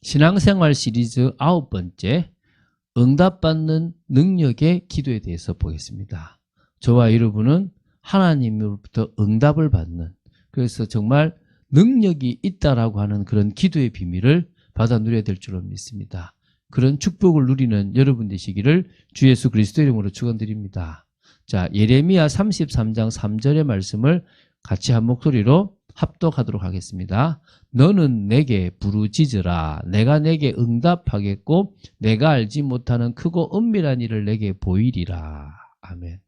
신앙생활 시리즈 9번째 응답받는 능력의 기도에 대해서 보겠습니다. 저와 여러분은 하나님으로부터 응답을 받는, 그래서 정말 능력이 있다라고 하는 그런 기도의 비밀을 받아 누려야 될 줄로 믿습니다. 그런 축복을 누리는 여러분 되시기를 주 예수 그리스도 이름으로 축원드립니다. 자, 예레미야 33장 3절의 말씀을 같이 한 목소리로 합독하도록 하겠습니다. 너는 내게 부르짖으라. 내가 내게 응답하겠고 내가 알지 못하는 크고 은밀한 일을 내게 보이리라. 아멘.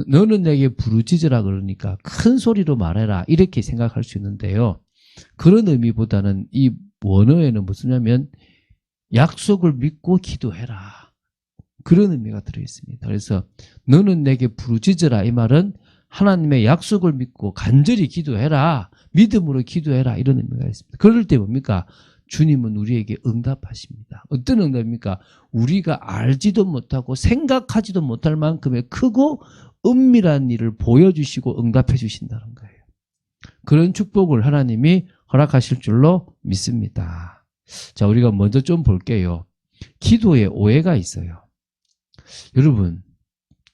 너는 내게 부르짖으라 그러니까 큰 소리로 말해라 이렇게 생각할 수 있는데요. 그런 의미보다는 이 원어에는 무엇이냐면 약속을 믿고 기도해라. 그런 의미가 들어있습니다. 그래서 너는 내게 부르짖으라 이 말은 하나님의 약속을 믿고 간절히 기도해라. 믿음으로 기도해라. 이런 의미가 있습니다. 그럴 때 뭡니까? 주님은 우리에게 응답하십니다. 어떤 응답입니까? 우리가 알지도 못하고 생각하지도 못할 만큼의 크고 은밀한 일을 보여주시고 응답해 주신다는 거예요. 그런 축복을 하나님이 허락하실 줄로 믿습니다. 자, 우리가 먼저 좀 볼게요. 기도에 오해가 있어요. 여러분,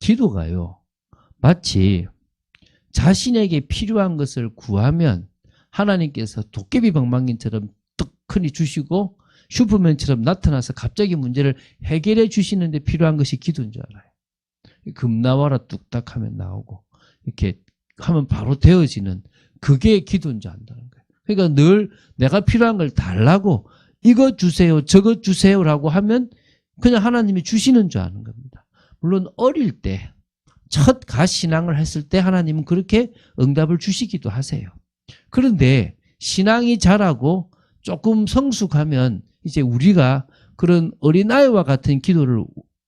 기도가요, 마치 자신에게 필요한 것을 구하면 하나님께서 도깨비 방망이처럼 떡하니 주시고 슈퍼맨처럼 나타나서 갑자기 문제를 해결해 주시는데 필요한 것이 기도인 줄 알아요. 금 나와라 뚝딱 하면 나오고 이렇게 하면 바로 되어지는 그게 기도인 줄 안다는 거예요. 그러니까 늘 내가 필요한 걸 달라고 이거 주세요 저거 주세요라고 하면 그냥 하나님이 주시는 줄 아는 겁니다. 물론 어릴 때 첫 가신앙을 했을 때 하나님은 그렇게 응답을 주시기도 하세요. 그런데 신앙이 자라고 조금 성숙하면 이제 우리가 그런 어린아이와 같은 기도를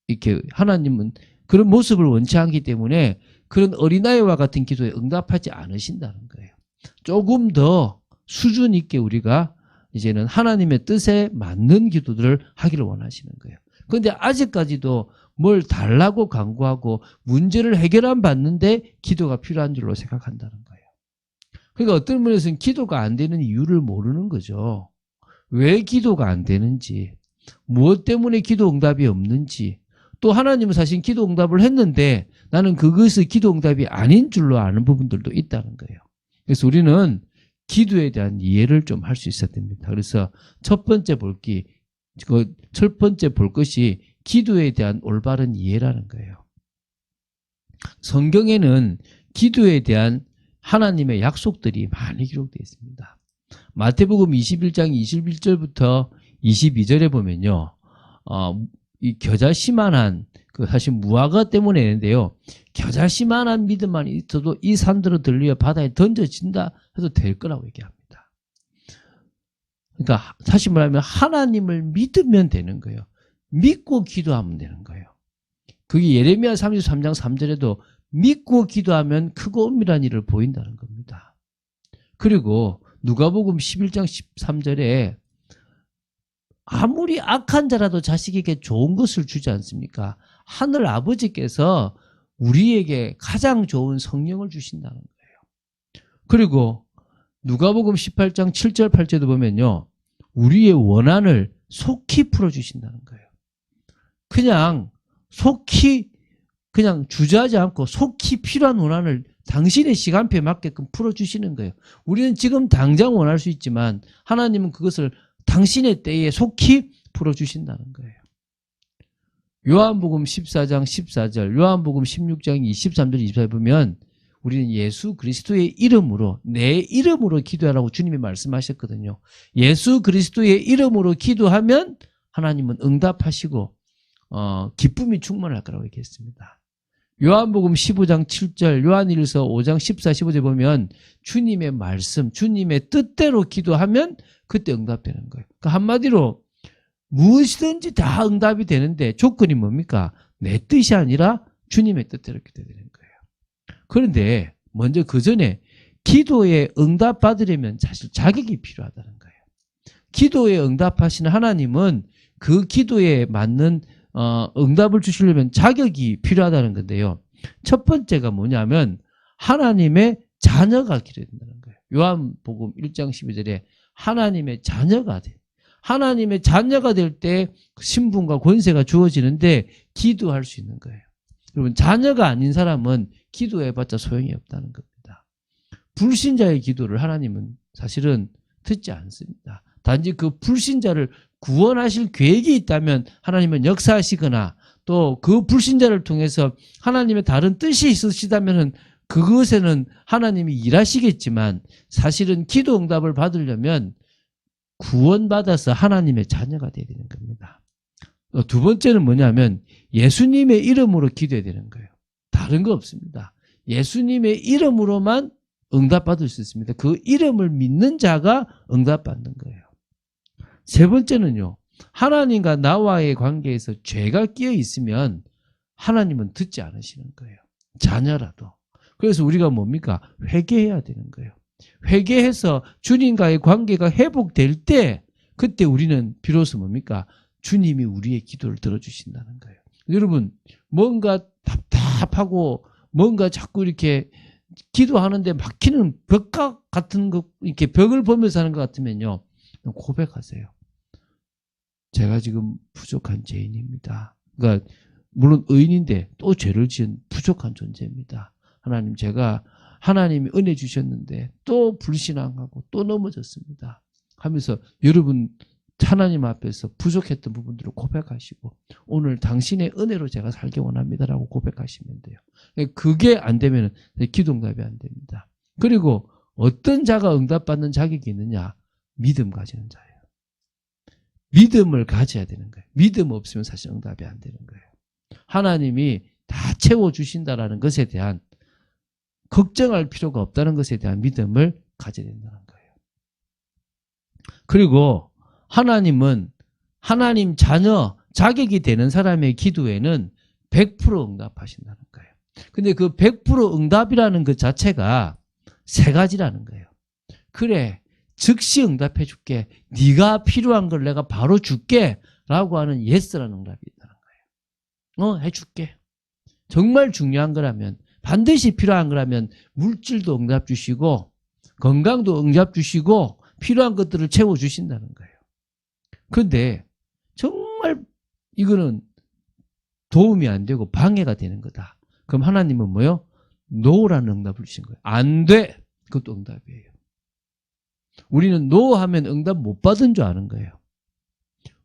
이렇게 하나님은 그런 모습을 원치 않기 때문에 그런 어린아이와 같은 기도에 응답하지 않으신다는 거예요. 조금 더 수준 있게 우리가 이제는 하나님의 뜻에 맞는 기도들을 하기를 원하시는 거예요. 그런데 아직까지도 뭘 달라고 간구하고 문제를 해결 안 받는데 기도가 필요한 줄로 생각한다는 거예요. 그러니까 어떤 분에서는 기도가 안 되는 이유를 모르는 거죠. 왜 기도가 안 되는지, 무엇 때문에 기도 응답이 없는지, 또 하나님은 사실 기도 응답을 했는데 나는 그것이 기도 응답이 아닌 줄로 아는 부분들도 있다는 거예요. 그래서 우리는 기도에 대한 이해를 좀 할 수 있어야 됩니다. 그래서 첫 번째 볼 것이 기도에 대한 올바른 이해라는 거예요. 성경에는 기도에 대한 하나님의 약속들이 많이 기록되어 있습니다. 마태복음 21장 21절부터 22절에 보면요, 이 겨자씨만한 사실 무화과 때문에 했는데요, 겨자씨만한 믿음만 있어도 이 산들을 들려 바다에 던져진다 해도 될 거라고 얘기합니다. 그러니까 사실 말하면 하나님을 믿으면 되는 거예요. 믿고 기도하면 되는 거예요. 그게 예레미야 33장 3절에도 믿고 기도하면 크고 은밀한 일을 보인다는 겁니다. 그리고 누가복음 11장 13절에 아무리 악한 자라도 자식에게 좋은 것을 주지 않습니까? 하늘 아버지께서 우리에게 가장 좋은 성령을 주신다는 거예요. 그리고 누가복음 18장 7절 8절도 보면요, 우리의 원한을 속히 풀어주신다는 거예요. 그냥 주저하지 않고 속히 필요한 원한을 당신의 시간표에 맞게끔 풀어주시는 거예요. 우리는 지금 당장 원할 수 있지만 하나님은 그것을 당신의 때에 속히 풀어주신다는 거예요. 요한복음 14장 14절, 요한복음 16장 23절 24절 보면 우리는 예수 그리스도의 이름으로, 내 이름으로 기도하라고 주님이 말씀하셨거든요. 예수 그리스도의 이름으로 기도하면 하나님은 응답하시고 기쁨이 충만할 거라고 얘기했습니다. 요한복음 15장 7절, 요한일서 5장 14, 15절 보면 주님의 말씀, 주님의 뜻대로 기도하면 그때 응답되는 거예요. 그러니까 한마디로 무엇이든지 다 응답이 되는데 조건이 뭡니까? 내 뜻이 아니라 주님의 뜻대로 기도되는 거예요. 그런데 먼저 그 전에 기도에 응답받으려면 사실 자격이 필요하다는 거예요. 기도에 응답하시는 하나님은 그 기도에 맞는 응답을 주시려면 자격이 필요하다는 건데요. 첫 번째가 뭐냐면 하나님의 자녀가 기도해야 된다는 거예요. 요한복음 1장 12절에 하나님의 자녀가 돼. 하나님의 자녀가 될 때 신분과 권세가 주어지는데 기도할 수 있는 거예요. 여러분, 자녀가 아닌 사람은 기도해봤자 소용이 없다는 겁니다. 불신자의 기도를 하나님은 사실은 듣지 않습니다. 단지 그 불신자를 구원하실 계획이 있다면 하나님은 역사하시거나 또 그 불신자를 통해서 하나님의 다른 뜻이 있으시다면 그것에는 하나님이 일하시겠지만 사실은 기도 응답을 받으려면 구원받아서 하나님의 자녀가 되어야 되는 겁니다. 두 번째는 뭐냐면 예수님의 이름으로 기도해야 되는 거예요. 다른 거 없습니다. 예수님의 이름으로만 응답받을 수 있습니다. 그 이름을 믿는 자가 응답받는 거예요. 세 번째는요. 하나님과 나와의 관계에서 죄가 끼어 있으면 하나님은 듣지 않으시는 거예요. 자녀라도. 그래서 우리가 뭡니까? 회개해야 되는 거예요. 회개해서 주님과의 관계가 회복될 때 그때 우리는 비로소 뭡니까? 주님이 우리의 기도를 들어주신다는 거예요. 여러분, 뭔가 답답하고 뭔가 자꾸 이렇게 기도하는데 막히는 벽과 같은 거, 이렇게 벽을 보면서 하는 것 같으면요. 고백하세요. 제가 지금 부족한 죄인입니다. 그러니까 물론 의인인데 또 죄를 지은 부족한 존재입니다. 하나님, 제가 하나님이 은혜 주셨는데 또 불신앙하고 또 넘어졌습니다. 하면서 여러분 하나님 앞에서 부족했던 부분들을 고백하시고 오늘 당신의 은혜로 제가 살기 원합니다라고 고백하시면 돼요. 그게 안 되면 기도 응답이 안 됩니다. 그리고 어떤 자가 응답받는 자격이 있느냐? 믿음 가지는 자예요. 믿음을 가져야 되는 거예요. 믿음 없으면 사실 응답이 안 되는 거예요. 하나님이 다 채워주신다라는 것에 대한 걱정할 필요가 없다는 것에 대한 믿음을 가져야 된다는 거예요. 그리고 하나님은 하나님 자녀 자격이 되는 사람의 기도에는 100% 응답하신다는 거예요. 근데 그 100% 응답이라는 그 자체가 세 가지라는 거예요. 그래, 즉시 응답해 줄게. 네가 필요한 걸 내가 바로 줄게 라고 하는 예스라는 응답이 있다는 거예요. 해줄게. 정말 중요한 거라면, 반드시 필요한 거라면 물질도 응답 주시고 건강도 응답 주시고 필요한 것들을 채워주신다는 거예요. 그런데 정말 이거는 도움이 안 되고 방해가 되는 거다. 그럼 하나님은 뭐요? 노라는 응답을 주신 거예요. 안 돼. 그것도 응답이에요. 우리는 노 하면 응답 못 받은 줄 아는 거예요.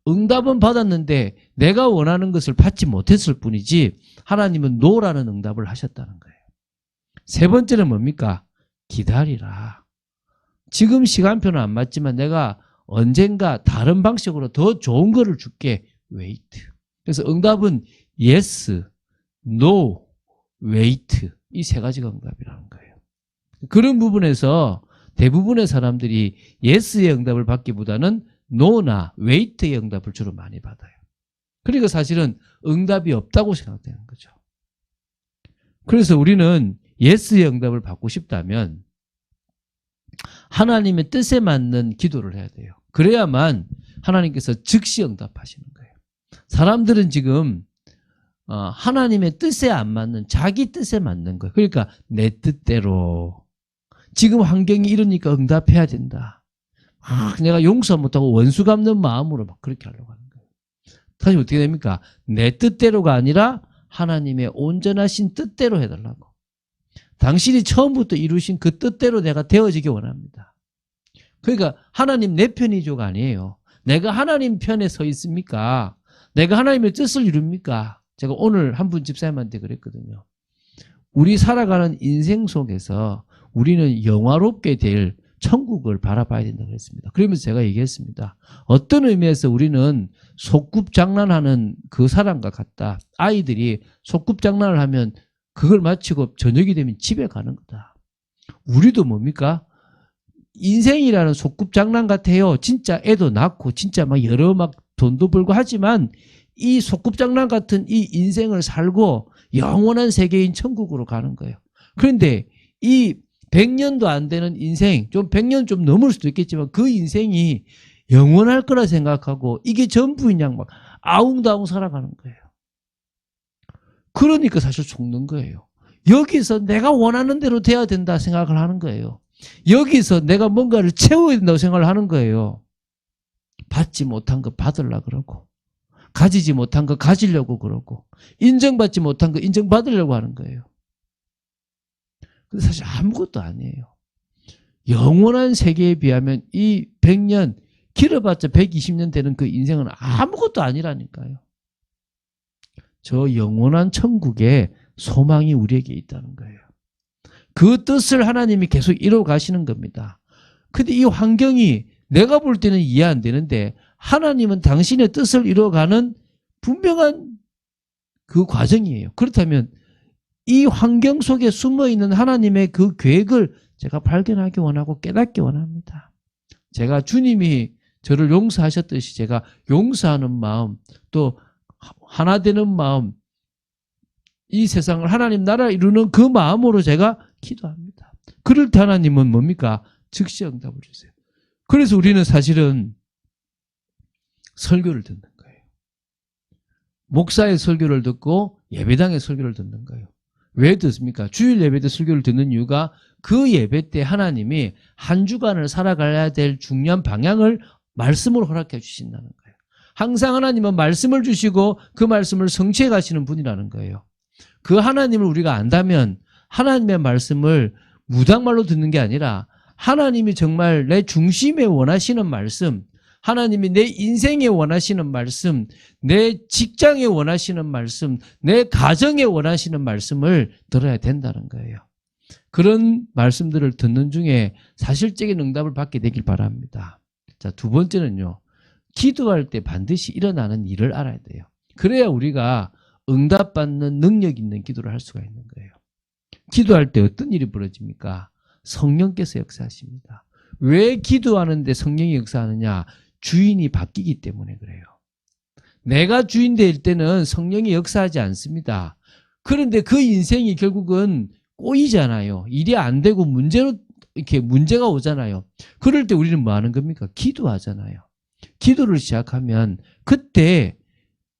응답은 받았는데 내가 원하는 것을 받지 못했을 뿐이지 하나님은 노라는 응답을 하셨다는 거예요. 세 번째는 뭡니까? 기다리라. 지금 시간표는 안 맞지만 내가 언젠가 다른 방식으로 더 좋은 거를 줄게. wait. 그래서 응답은 yes, no, wait. 이 세 가지가 응답이라는 거예요. 그런 부분에서 대부분의 사람들이 yes의 응답을 받기보다는 no나 wait의 응답을 주로 많이 받아요. 그러니까 사실은 응답이 없다고 생각되는 거죠. 그래서 우리는 yes의 응답을 받고 싶다면 하나님의 뜻에 맞는 기도를 해야 돼요. 그래야만 하나님께서 즉시 응답하시는 거예요. 사람들은 지금 하나님의 뜻에 안 맞는 자기 뜻에 맞는 거예요. 그러니까 내 뜻대로 지금 환경이 이러니까 응답해야 된다. 내가 용서 못하고 원수 갚는 마음으로 막 그렇게 하려고 하는 거예요. 사실 어떻게 됩니까? 내 뜻대로가 아니라 하나님의 온전하신 뜻대로 해달라고. 당신이 처음부터 이루신 그 뜻대로 내가 되어지기 원합니다. 그러니까 하나님 내 편이죠가 아니에요. 내가 하나님 편에 서 있습니까? 내가 하나님의 뜻을 이룹니까? 제가 오늘 한 분 집사님한테 그랬거든요. 우리 살아가는 인생 속에서 우리는 영화롭게 될 천국을 바라봐야 된다고 그랬습니다. 그러면서 제가 얘기했습니다. 어떤 의미에서 우리는 소꿉장난하는 그 사람과 같다. 아이들이 소꿉장난을 하면 그걸 마치고 저녁이 되면 집에 가는 거다. 우리도 뭡니까? 인생이라는 소꿉장난 같아요. 진짜 애도 낳고 진짜 막 여러 막 돈도 벌고 하지만 이 소꿉장난 같은 이 인생을 살고 영원한 세계인 천국으로 가는 거예요. 그런데 이 100년도 안 되는 인생, 좀 100년 좀 넘을 수도 있겠지만 그 인생이 영원할 거라 생각하고 이게 전부인 양 막 아웅다웅 살아가는 거예요. 그러니까 사실 속는 거예요. 여기서 내가 원하는 대로 돼야 된다 생각을 하는 거예요. 여기서 내가 뭔가를 채워야 된다고 생각을 하는 거예요. 받지 못한 거 받으려고 그러고, 가지지 못한 거 가지려고 그러고, 인정받지 못한 거 인정받으려고 하는 거예요. 근데 사실 아무것도 아니에요. 영원한 세계에 비하면 이 100년, 길어봤자 120년 되는 그 인생은 아무것도 아니라니까요. 저 영원한 천국에 소망이 우리에게 있다는 거예요. 그 뜻을 하나님이 계속 이루어 가시는 겁니다. 근데 이 환경이 내가 볼 때는 이해 안 되는데 하나님은 당신의 뜻을 이루어가는 분명한 그 과정이에요. 그렇다면 이 환경 속에 숨어있는 하나님의 그 계획을 제가 발견하기 원하고 깨닫기 원합니다. 제가 주님이 저를 용서하셨듯이 제가 용서하는 마음, 또 하나 되는 마음, 이 세상을 하나님 나라 이루는 그 마음으로 제가 기도합니다. 그럴 때 하나님은 뭡니까? 즉시 응답을 주세요. 그래서 우리는 사실은 설교를 듣는 거예요. 목사의 설교를 듣고 예배당의 설교를 듣는 거예요. 왜 듣습니까? 주일 예배 때 설교를 듣는 이유가 그 예배 때 하나님이 한 주간을 살아가야 될 중요한 방향을 말씀으로 허락해 주신다는 거예요. 항상 하나님은 말씀을 주시고 그 말씀을 성취해 가시는 분이라는 거예요. 그 하나님을 우리가 안다면 하나님의 말씀을 무당말로 듣는 게 아니라 하나님이 정말 내 중심에 원하시는 말씀, 하나님이 내 인생에 원하시는 말씀, 내 직장에 원하시는 말씀, 내 가정에 원하시는 말씀을 들어야 된다는 거예요. 그런 말씀들을 듣는 중에 사실적인 응답을 받게 되길 바랍니다. 자, 두 번째는요. 기도할 때 반드시 일어나는 일을 알아야 돼요. 그래야 우리가 응답받는 능력 있는 기도를 할 수가 있는 거예요. 기도할 때 어떤 일이 벌어집니까? 성령께서 역사하십니다. 왜 기도하는데 성령이 역사하느냐? 주인이 바뀌기 때문에 그래요. 내가 주인 될 때는 성령이 역사하지 않습니다. 그런데 그 인생이 결국은 꼬이잖아요. 일이 안 되고 이렇게 문제가 오잖아요. 그럴 때 우리는 뭐 하는 겁니까? 기도하잖아요. 기도를 시작하면 그때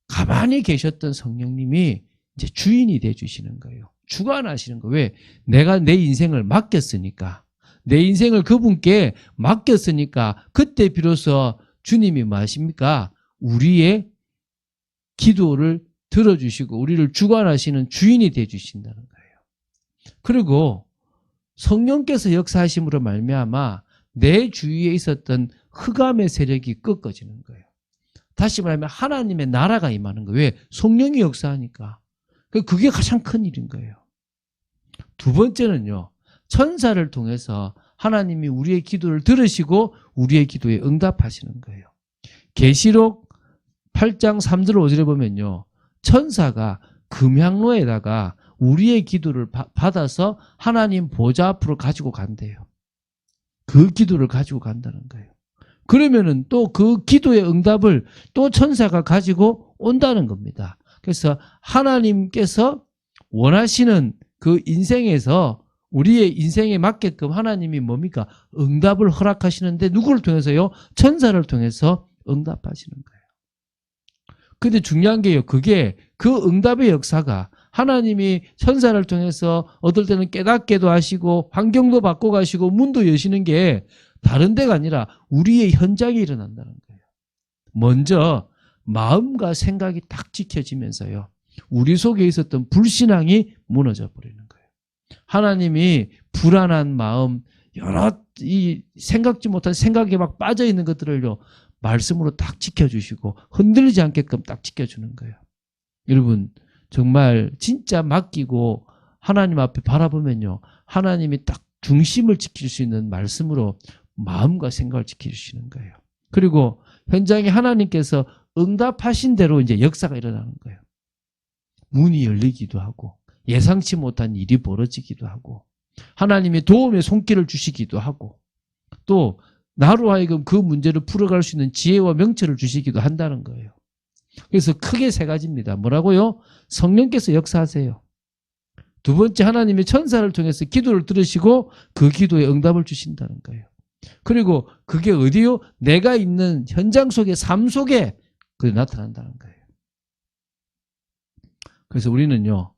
가만히 계셨던 성령님이 이제 주인이 돼 주시는 거예요. 주관하시는 거예요. 왜? 내가 내 인생을 맡겼으니까. 내 인생을 그분께 맡겼으니까 그때 비로소 주님이 뭐 하십니까? 우리의 기도를 들어주시고 우리를 주관하시는 주인이 돼 주신다는 거예요. 그리고 성령께서 역사하심으로 말미암아 내 주위에 있었던 흑암의 세력이 꺾어지는 거예요. 다시 말하면 하나님의 나라가 임하는 거예요. 왜? 성령이 역사하니까. 그게 가장 큰 일인 거예요. 두 번째는요. 천사를 통해서 하나님이 우리의 기도를 들으시고 우리의 기도에 응답하시는 거예요. 계시록 8장 3절 5절에 보면요. 천사가 금향로에다가 우리의 기도를 받아서 하나님 보좌 앞으로 가지고 간대요. 그 기도를 가지고 간다는 거예요. 그러면은 또 그 기도의 응답을 또 천사가 가지고 온다는 겁니다. 그래서 하나님께서 원하시는 그 인생에서 우리의 인생에 맞게끔 하나님이 뭡니까? 응답을 허락하시는데 누구를 통해서요? 천사를 통해서 응답하시는 거예요. 근데 중요한 게요. 그게 그 응답의 역사가 하나님이 천사를 통해서 어떨 때는 깨닫게도 하시고 환경도 바꿔가시고 문도 여시는 게 다른 데가 아니라 우리의 현장에 일어난다는 거예요. 먼저 마음과 생각이 딱 지켜지면서요. 우리 속에 있었던 불신앙이 무너져 버리는 거예요. 하나님이 불안한 마음, 여러 이 생각지 못한 생각에 막 빠져 있는 것들을요. 말씀으로 딱 지켜주시고 흔들리지 않게끔 딱 지켜주는 거예요. 여러분 정말 진짜 맡기고 하나님 앞에 바라보면요. 하나님이 딱 중심을 지킬 수 있는 말씀으로 마음과 생각을 지켜주시는 거예요. 그리고 현장에 하나님께서 응답하신 대로 이제 역사가 일어나는 거예요. 문이 열리기도 하고 예상치 못한 일이 벌어지기도 하고 하나님이 도움의 손길을 주시기도 하고 또 나로 하여금 그 문제를 풀어갈 수 있는 지혜와 명철을 주시기도 한다는 거예요. 그래서 크게 세 가지입니다. 뭐라고요? 성령께서 역사하세요. 두 번째 하나님의 천사를 통해서 기도를 들으시고 그 기도에 응답을 주신다는 거예요. 그리고 그게 어디요? 내가 있는 현장 속에 삶 속에 그게 나타난다는 거예요. 그래서 우리는요.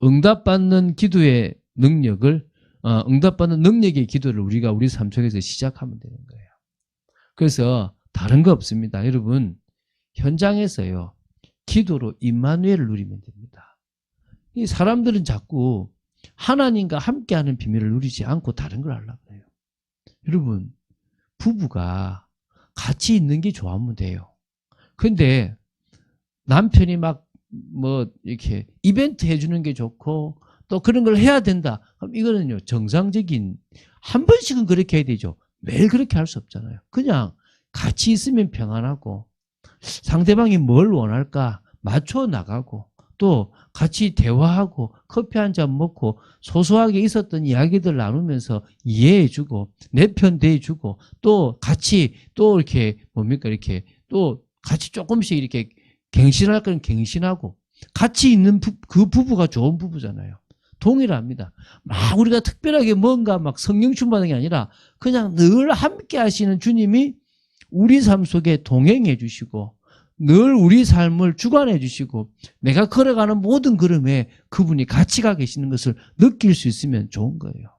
응답받는 기도의 능력을 응답받는 능력의 기도를 우리가 우리 삶 속에서 시작하면 되는 거예요. 그래서 다른 거 없습니다. 여러분, 현장에서요, 기도로 임마누엘을 누리면 됩니다. 이 사람들은 자꾸 하나님과 함께하는 비밀을 누리지 않고 다른 걸 하려고 해요. 여러분, 부부가 같이 있는 게 좋아하면 돼요. 근데 남편이 이렇게 이벤트 해주는 게 좋고 또 그런 걸 해야 된다. 그럼 이거는요, 정상적인, 한 번씩은 그렇게 해야 되죠. 매일 그렇게 할 수 없잖아요. 그냥 같이 있으면 평안하고 상대방이 뭘 원할까 맞춰 나가고 또 같이 대화하고 커피 한 잔 먹고 소소하게 있었던 이야기들 나누면서 이해해주고 내 편 대해주고 또 같이 또 이렇게 이렇게 또 같이 조금씩 이렇게 갱신할 건 갱신하고 같이 있는 그 부부가 좋은 부부잖아요. 동일합니다. 막 우리가 특별하게 뭔가 막 성령 충만한 게 아니라 그냥 늘 함께 하시는 주님이 우리 삶 속에 동행해 주시고 늘 우리 삶을 주관해 주시고 내가 걸어가는 모든 걸음에 그분이 같이 가 계시는 것을 느낄 수 있으면 좋은 거예요.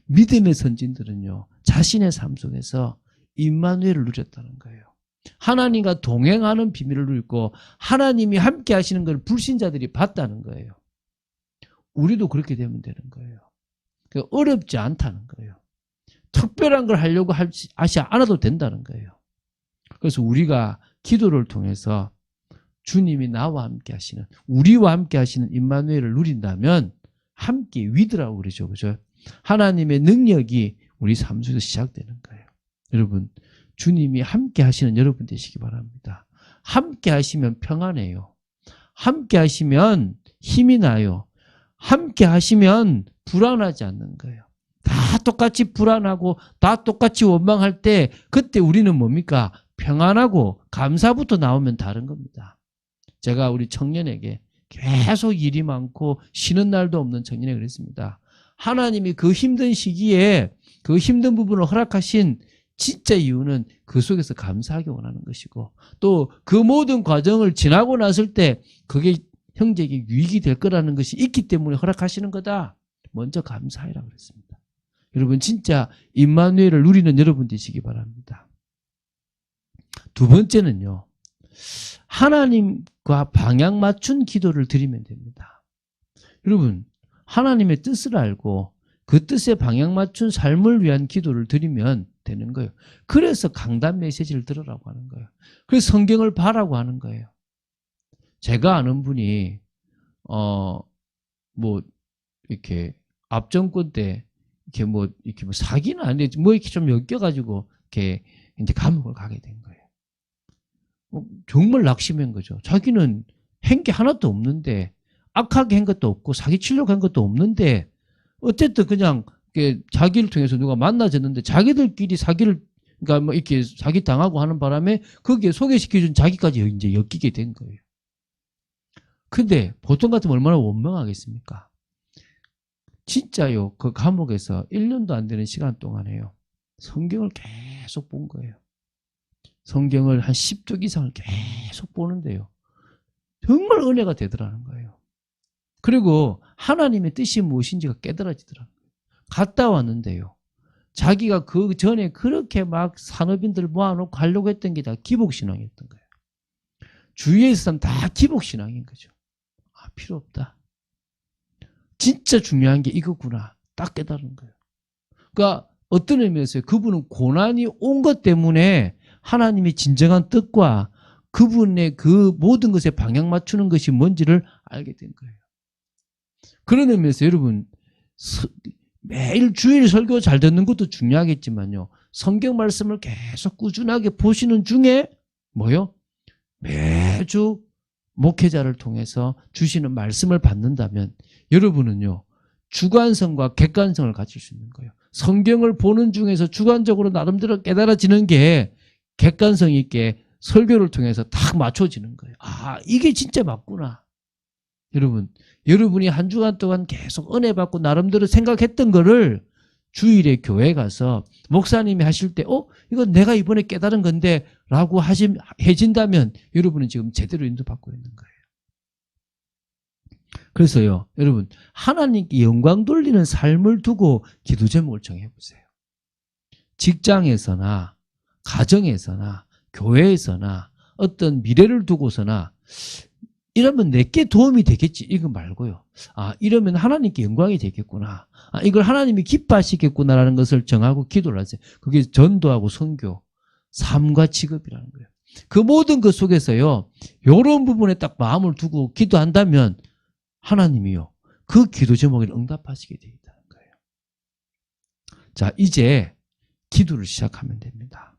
믿음의 선진들은요, 자신의 삶 속에서 임마누엘을 누렸다는 거예요. 하나님과 동행하는 비밀을 누리고 하나님이 함께 하시는 걸 불신자들이 봤다는 거예요. 우리도 그렇게 되면 되는 거예요. 어렵지 않다는 거예요. 특별한 걸 하려고 하지 않아도 된다는 거예요. 그래서 우리가 기도를 통해서 주님이 나와 함께 하시는, 우리와 함께 하시는 임마누엘을 누린다면 함께 위드라고 그러죠. 그죠? 하나님의 능력이 우리 삶 속에서 시작되는 거예요. 여러분, 주님이 함께 하시는 여러분 되시기 바랍니다. 함께 하시면 평안해요. 함께 하시면 힘이 나요. 함께 하시면 불안하지 않는 거예요. 다 똑같이 불안하고 다 똑같이 원망할 때 그때 우리는 뭡니까? 평안하고 감사부터 나오면 다른 겁니다. 제가 우리 청년에게 계속 일이 많고 쉬는 날도 없는 청년에게 그랬습니다. 하나님이 그 힘든 시기에 그 힘든 부분을 허락하신 진짜 이유는 그 속에서 감사하기 원하는 것이고 또 그 모든 과정을 지나고 났을 때 그게 형제에게 유익이 될 거라는 것이 있기 때문에 허락하시는 거다. 먼저 감사해라 그랬습니다. 여러분 진짜 임마누엘을 누리는 여러분 되시기 바랍니다. 두 번째는요. 하나님과 방향 맞춘 기도를 드리면 됩니다. 여러분 하나님의 뜻을 알고 그 뜻에 방향 맞춘 삶을 위한 기도를 드리면 되는 거예요. 그래서 강단 메시지를 들으라고 하는 거예요. 그래서 성경을 봐라고 하는 거예요. 제가 아는 분이 이렇게 앞정권 때 이렇게 사기는 아닌데 이렇게 좀 엮여가지고 이렇게 이제 감옥을 가게 된 거예요. 정말 낙심한 거죠. 자기는 한 게 하나도 없는데 악하게 한 것도 없고 사기 치려고 한 것도 없는데 어쨌든 그냥 자기를 통해서 누가 만나졌는데 자기들끼리 사기를 그러니까 이렇게 사기 당하고 하는 바람에 거기에 소개시켜준 자기까지 이제 엮이게 된 거예요. 근데 보통 같으면 얼마나 원망하겠습니까? 진짜요. 그 감옥에서 1년도 안 되는 시간 동안에요. 성경을 계속 본 거예요. 성경을 한 10쪽 이상을 계속 보는데요. 정말 은혜가 되더라는 거예요. 그리고 하나님의 뜻이 무엇인지가 깨달아지더라는 거예요. 갔다 왔는데요. 자기가 그 전에 그렇게 막 산업인들 모아놓고 하려고 했던 게 다 기복신앙이었던 거예요. 주위에서는 다 기복신앙인 거죠. 필요 없다. 진짜 중요한 게 이거구나. 딱 깨달은 거예요. 그러니까 어떤 의미에서요. 그분은 고난이 온 것 때문에 하나님의 진정한 뜻과 그분의 그 모든 것에 방향 맞추는 것이 뭔지를 알게 된 거예요. 그런 의미에서 여러분 매일 주일 설교 잘 듣는 것도 중요하겠지만요. 성경 말씀을 계속 꾸준하게 보시는 중에 매주 목회자를 통해서 주시는 말씀을 받는다면 여러분은요. 주관성과 객관성을 가질 수 있는 거예요. 성경을 보는 중에서 주관적으로 나름대로 깨달아지는 게 객관성 있게 설교를 통해서 딱 맞춰지는 거예요. 이게 진짜 맞구나. 여러분이 한 주간 동안 계속 은혜 받고 나름대로 생각했던 거를 주일에 교회 가서 목사님이 하실 때 이건 내가 이번에 깨달은 건데 라고 해진다면 여러분은 지금 제대로 인도받고 있는 거예요. 그래서요. 여러분 하나님께 영광 돌리는 삶을 두고 기도 제목을 정해보세요. 직장에서나 가정에서나 교회에서나 어떤 미래를 두고서나 이러면 내게 도움이 되겠지 이거 말고요. 이러면 하나님께 영광이 되겠구나. 이걸 하나님이 기뻐하시겠구나라는 것을 정하고 기도를 하세요. 그게 전도하고 선교, 삶과 직업이라는 거예요. 그 모든 것 속에서요. 이런 부분에 딱 마음을 두고 기도한다면 하나님이요. 그 기도 제목에 응답하시게 되어 있다는 거예요. 자, 이제 기도를 시작하면 됩니다.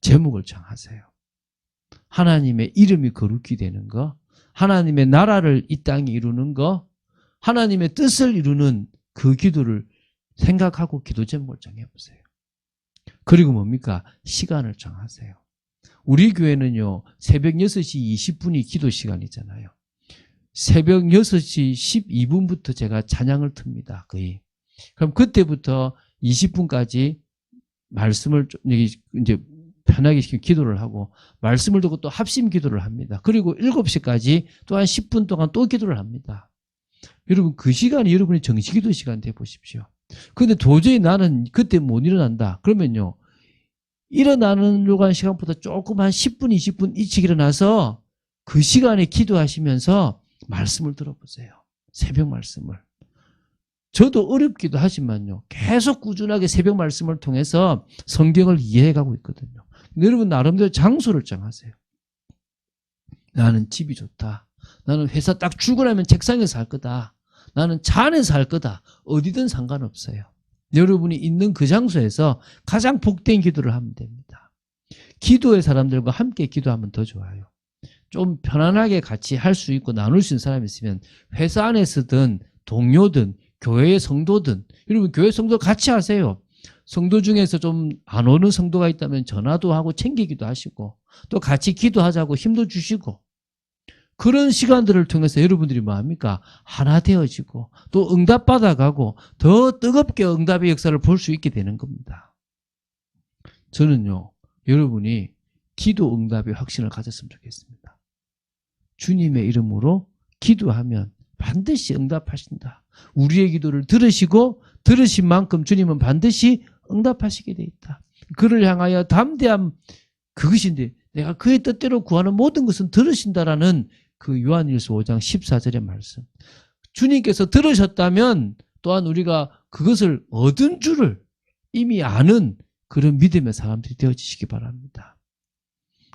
제목을 정하세요. 하나님의 이름이 거룩히 되는 거, 하나님의 나라를 이 땅에 이루는 거, 하나님의 뜻을 이루는 그 기도를 생각하고 기도 제목을 정해보세요. 그리고 뭡니까? 시간을 정하세요. 우리 교회는요, 새벽 6시 20분이 기도 시간이잖아요. 새벽 6시 12분부터 제가 찬양을 틉니다. 거의. 그럼 그때부터 20분까지 말씀을 이제 편하게 시키고 기도를 하고 말씀을 듣고 또 합심 기도를 합니다. 그리고 7시까지 또 한 10분 동안 또 기도를 합니다. 여러분 그 시간이 여러분의 정시기도 시간 돼 보십시오. 그런데 도저히 나는 그때 못 일어난다. 그러면요. 일어나려고 하는 시간보다 조금 한 10분, 20분 일찍 일어나서 그 시간에 기도하시면서 말씀을 들어보세요. 새벽 말씀을. 저도 어렵기도 하지만요. 계속 꾸준하게 새벽 말씀을 통해서 성경을 이해해가고 있거든요. 여러분 나름대로 장소를 정하세요. 나는 집이 좋다. 나는 회사 딱 출근하면 책상에서 할 거다. 나는 차 안에서 할 거다. 어디든 상관없어요. 여러분이 있는 그 장소에서 가장 복된 기도를 하면 됩니다. 기도의 사람들과 함께 기도하면 더 좋아요. 좀 편안하게 같이 할 수 있고 나눌 수 있는 사람이 있으면 회사 안에서든 동료든 교회의 성도든 여러분 교회 성도 같이 하세요. 성도 중에서 좀 안 오는 성도가 있다면 전화도 하고 챙기기도 하시고 또 같이 기도하자고 힘도 주시고 그런 시간들을 통해서 여러분들이 뭐합니까? 하나 되어지고 또 응답받아가고 더 뜨겁게 응답의 역사를 볼 수 있게 되는 겁니다. 저는요. 여러분이 기도 응답의 확신을 가졌으면 좋겠습니다. 주님의 이름으로 기도하면 반드시 응답하신다. 우리의 기도를 들으시고 들으신 만큼 주님은 반드시 응답하시게 돼 있다. 그를 향하여 담대함 그것인데 내가 그의 뜻대로 구하는 모든 것은 들으신다라는 그 요한일서 5장 14절의 말씀. 주님께서 들으셨다면 또한 우리가 그것을 얻은 줄을 이미 아는 그런 믿음의 사람들이 되어지시기 바랍니다.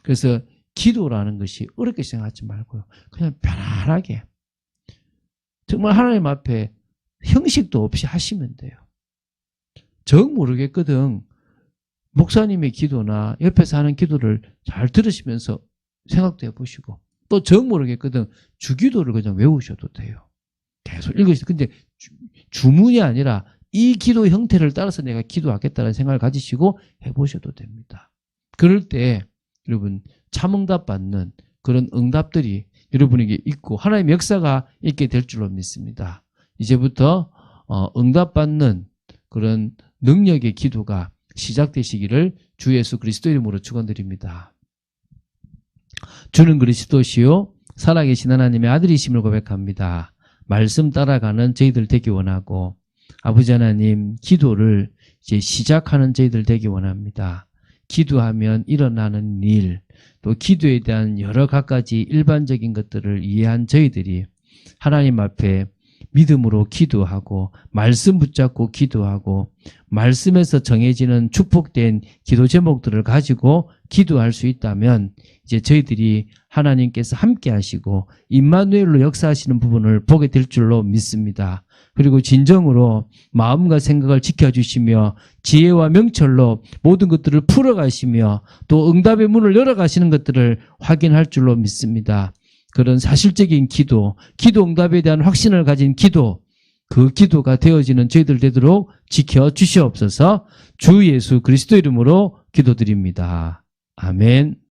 그래서 기도라는 것이 어렵게 생각하지 말고요. 그냥 편안하게 정말 하나님 앞에 형식도 없이 하시면 돼요. 정 모르겠거든. 목사님의 기도나 옆에서 하는 기도를 잘 들으시면서 생각도 해보시고 또 정 모르겠거든. 주기도를 그냥 외우셔도 돼요. 계속 읽으시죠. 근데 주문이 아니라 이 기도 형태를 따라서 내가 기도하겠다는 생각을 가지시고 해보셔도 됩니다. 그럴 때 여러분 참응답 받는 그런 응답들이 여러분에게 있고 하나님의 역사가 있게 될 줄로 믿습니다. 이제부터 응답받는 그런 능력의 기도가 시작되시기를 주 예수 그리스도 이름으로 축원드립니다. 주는 그리스도시요 살아계신 하나님의 아들이심을 고백합니다. 말씀 따라가는 저희들 되기 원하고 아버지 하나님 기도를 이제 시작하는 저희들 되기 원합니다. 기도하면 일어나는 일, 또 기도에 대한 여러 가지 일반적인 것들을 이해한 저희들이 하나님 앞에 믿음으로 기도하고 말씀 붙잡고 기도하고 말씀에서 정해지는 축복된 기도 제목들을 가지고 기도할 수 있다면 이제 저희들이 하나님께서 함께 하시고 임마누엘로 역사하시는 부분을 보게 될 줄로 믿습니다. 그리고 진정으로 마음과 생각을 지켜주시며 지혜와 명철로 모든 것들을 풀어가시며 또 응답의 문을 열어가시는 것들을 확인할 줄로 믿습니다. 그런 사실적인 기도, 기도 응답에 대한 확신을 가진 기도, 그 기도가 되어지는 저희들 되도록 지켜주시옵소서. 주 예수 그리스도 이름으로 기도드립니다. 아멘.